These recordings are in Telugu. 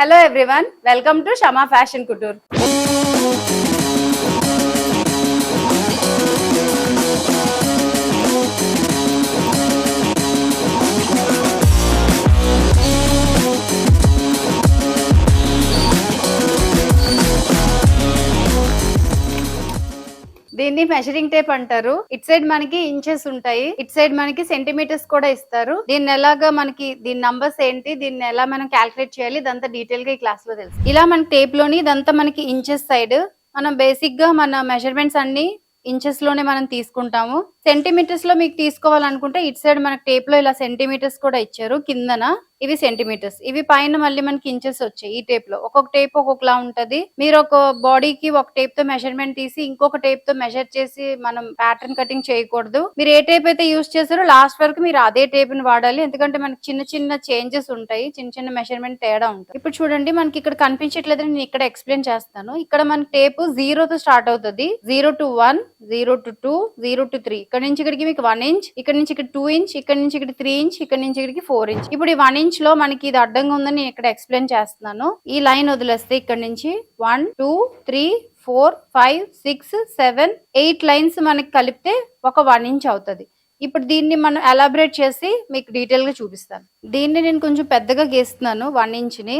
Hello everyone, welcome to Shama Fashion Couture. దీన్ని మెజరింగ్ టేప్ అంటారు. ఇట్ సైడ్ మనకి ఇంచెస్ ఉంటాయి, ఇట్ సైడ్ మనకి సెంటీమీటర్స్ కూడా ఇస్తారు. దీన్ని ఎలాగా మనకి దీని నంబర్స్ ఏంటి, దీన్ని ఎలా మనం క్యాల్కులేట్ చేయాలి, ఇదంతా డీటెయిల్ గా ఈ క్లాస్ లో తెలుసు. ఇలా మన టేప్ లోని ఇదంతా మనకి ఇంచెస్ సైడ్ మనం బేసిక్ గా మన మెజర్మెంట్స్ అన్ని ఇంచెస్ లోనే మనం తీసుకుంటాము. సెంటీమీటర్స్ లో మీకు తీసుకోవాలనుకుంటే ఇట్ సైడ్ మనకి టేప్ లో ఇలా సెంటీమీటర్స్ కూడా ఇచ్చారు. కిందన ఇవి సెంటీమీటర్స్, ఇవి పైన మళ్ళీ మనకి ఇంచెస్ వచ్చాయి. ఈ టేప్ లో ఒక్కొక్క టేప్ ఒక్కొక్కలా ఉంటది. మీరు ఒక బాడీకి ఒక టేప్ తో మెజర్మెంట్ తీసి ఇంకొక టేప్ తో మెజర్ చేసి మనం ప్యాటర్న్ కటింగ్ చేయకూడదు. మీరు ఏ టేప్ అయితే యూస్ చేస్తారో లాస్ట్ వరకు మీరు అదే టేప్ ని వాడాలి. ఎందుకంటే మనకి చిన్న చిన్న చేంజెస్ ఉంటాయి, చిన్న చిన్న మెజర్మెంట్ తేడా ఉంటుంది. ఇప్పుడు చూడండి, మనకి ఇక్కడ కనిపించట్లేదు, నేను ఇక్కడ ఎక్స్ప్లెయిన్ చేస్తాను. ఇక్కడ మన టేప్ 0 తో స్టార్ట్ అవుతుంది. 0 to 1, 0 to 2, 0 to 3. ఇక్కడ నుంచి ఇక్కడికి మీకు 1 ఇంచ్, ఇక్కడ నుంచి ఇక్కడ 2 ఇంచ్, ఇక్కడ నుంచి ఇక్కడ 3 ఇంచ్, ఇక్కడ నుంచి ఇక్కడికి 4 ఇంచ్. ఇప్పుడు ఈ 1 ఇంచ్ లో మనకి ఇది అడ్డంగా ఉందని నేను ఇక్కడ ఎక్స్ప్లెయిన్ చేస్తున్నాను. ఈ లైన్ వదిలేస్తే ఇక్కడ నుంచి 1, 2, 3, 4, 5, 6, 7, 8 లైన్స్ మనకి కలిపితే ఒక 1 ఇంచ్ అవుతుంది. ఇప్పుడు దీన్ని మనం ఎలాబరేట్ చేసి మీకు డీటెయిల్ గా చూపిస్తాను. దీన్ని నేను కొంచెం పెద్దగా గీస్తున్నాను 1 ఇంచ్ ని.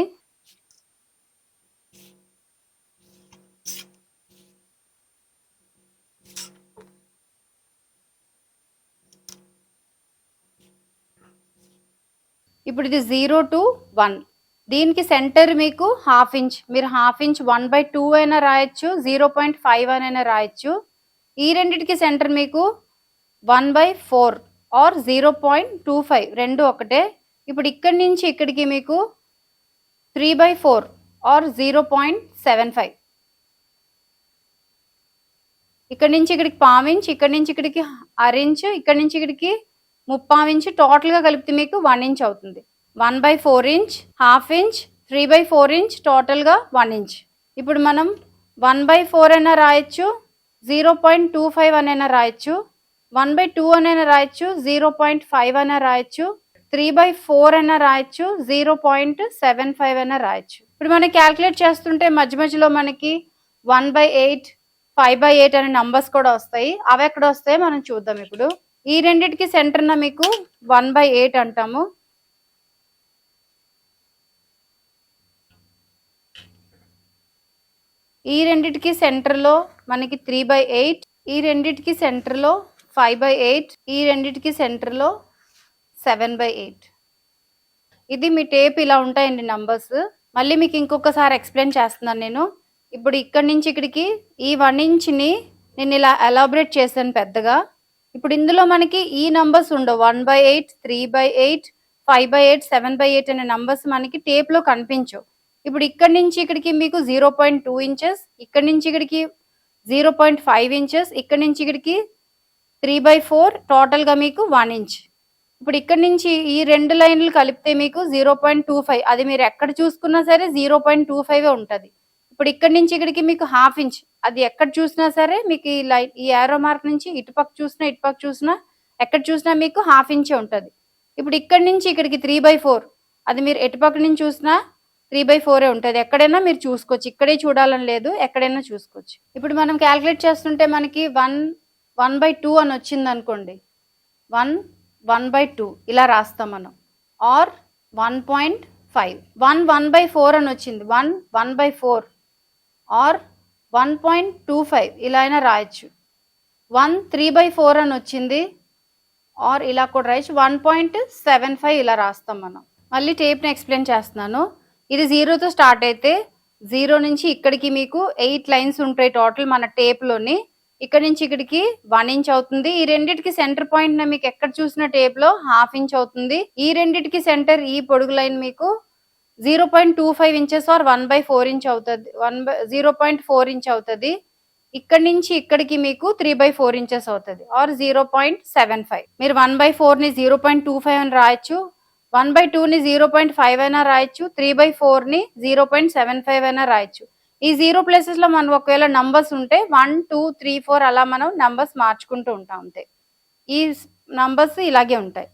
ఇప్పుడు ఇది 0 to 1. దీనికి సెంటర్ మీకు హాఫ్ ఇంచ్. మీరు హాఫ్ ఇంచ్ 1/2 అయినా రాయొచ్చు, 0.5 అయినా రాయొచ్చు. ఈ రెండింటికి సెంటర్ మీకు 1/4 ఆర్ 0.25, రెండు ఒకటే. ఇప్పుడు ఇక్కడి నుంచి ఇక్కడికి మీకు 3/4 ఆర్ 0.75. ఇక్కడి నుంచి ఇక్కడికి పావు ఇంచ్, ఇక్కడి నుంచి ఇక్కడికి అరించ్, ఇక్కడి నుంచి ఇక్కడికి 3/4 ఇంచ్. టోటల్ గా కలిపితే మీకు 1 ఇంచ్ అవుతుంది. 1/4 inch, half inch, 3/4 inch, total గా 1 ఇంచ్. ఇప్పుడు మనం 1/4 అయినా రాయొచ్చు, 0.25 అనైనా రాయొచ్చు, 1/2 అనైనా రాయొచ్చు, 0.5 అయినా రాయొచ్చు, 3/4 అయినా రాయొచ్చు, 0.75 అయినా రాయొచ్చు. ఇప్పుడు మనం క్యాల్కులేట్ చేస్తుంటే మధ్య మధ్యలో మనకి 1/8, 5/8 అనే నంబర్స్ కూడా వస్తాయి. అవి ఎక్కడ వస్తాయో మనం చూద్దాం. ఇప్పుడు ఈ రెండిటికి సెంటర్ న మీకు 1/8 అంటాము. ఈ రెండిటికి సెంటర్ లో మనకి 3/8, ఈ రెండిటికి సెంటర్ లో 5/8, ఈ రెండిటికి సెంటర్ లో 7/8. ఇది మీ టేప్ ఇలా ఉంటాయండి నంబర్స్. మళ్ళీ మీకు ఇంకొకసారి ఎక్స్ప్లెయిన్ చేస్తున్నాను నేను. ఇప్పుడు ఇక్కడి నుంచి ఇక్కడికి ఈ 1 ఇంచ్ ని నేను ఇలా ఎలాబరేట్ చేశాను పెద్దగా. ఇప్పుడు ఇందులో మనకి ఈ నంబర్స్ ఉండవు. 1/8, 3/8, 5/8, 7/8 అనే నంబర్స్ మనకి టేప్ లో కనిపించవు. ఇప్పుడు ఇక్కడి నుంచి ఇక్కడికి మీకు 0.2 ఇంచెస్, ఇక్కడి నుంచి ఇక్కడికి 0.5 ఇంచెస్, ఇక్కడి నుంచి ఇక్కడికి 3/4, టోటల్ గా మీకు 1 ఇంచ్. ఇప్పుడు ఇక్కడి నుంచి ఈ రెండు లైన్లు కలిపితే మీకు 0.25. అది మీరు ఎక్కడ చూసుకున్నా సరే 0.25 ఉంటది. ఇప్పుడు ఇక్కడి నుంచి ఇక్కడికి మీకు హాఫ్ ఇంచ్, అది ఎక్కడ చూసినా సరే మీకు ఈ లైన్, ఈ యారో మార్క్ నుంచి ఇటుపక్క చూసినా ఇటుపక్క చూసినా ఎక్కడ చూసినా మీకు హాఫ్ ఇంచే ఉంటది. ఇప్పుడు ఇక్కడి నుంచి ఇక్కడికి 3/4, అది మీరు ఎటుపక్క నుంచి చూసినా 3/4 ఉంటది. ఎక్కడైనా మీరు చూసుకోవచ్చు, ఇక్కడే చూడాలని లేదు, ఎక్కడైనా చూసుకోవచ్చు. ఇప్పుడు మనం క్యాల్కులేట్ చేస్తుంటే మనకి 1/2 అని వచ్చింది అనుకోండి. 1/2 ఇలా రాస్తాం మనం. ఆర్ 1.5. 1/4 అని వచ్చింది. 1/4 ఆర్ 1.25 ఇలా అయినా రాయొచ్చు. 3/4 అని వచ్చింది, ఆర్ ఇలా కూడా రాయొచ్చు. 1.75 ఇలా రాస్తాం మనం. మళ్ళీ టేప్ని ఎక్స్ప్లెయిన్ చేస్తున్నాను. ఇది 0 తో స్టార్ట్ అయితే 0 నుంచి ఇక్కడికి మీకు 8 లైన్స్ ఉంటాయి టోటల్ మన టేప్ లోని. ఇక్కడ నుంచి ఇక్కడికి 1 ఇంచ్ అవుతుంది. ఈ రెండిటికి సెంటర్ పాయింట్ మీకు ఎక్కడ చూసిన టేప్ లో హాఫ్ ఇంచ్ అవుతుంది. ఈ రెండిటికి సెంటర్ ఈ పొడుగు లైన్ మీకు 0.25 ఇంచెస్ ఆర్ 1/4 ఇంచ్ అవుతుంది. 0.4 ఇంచ్ అవుతుంది. ఇక్కడ నుంచి ఇక్కడికి మీకు 3/4 ఇంచెస్ అవుతుంది, ఆర్ 0.75. మీరు 1/4 ని 0.25 అని రాయొచ్చు, 1/2 ని 0.5 అయినా రాయొచ్చు, 3/4 ని 0.75 అయినా రాయొచ్చు. ఈ 0 ప్లేసెస్ లో మనం ఒకవేళ నంబర్స్ ఉంటే 1, 2, 3, 4 అలా మనం నంబర్స్ మార్చుకుంటూ ఉంటాం అంతే. ఈ నంబర్స్ ఇలాగే ఉంటాయి.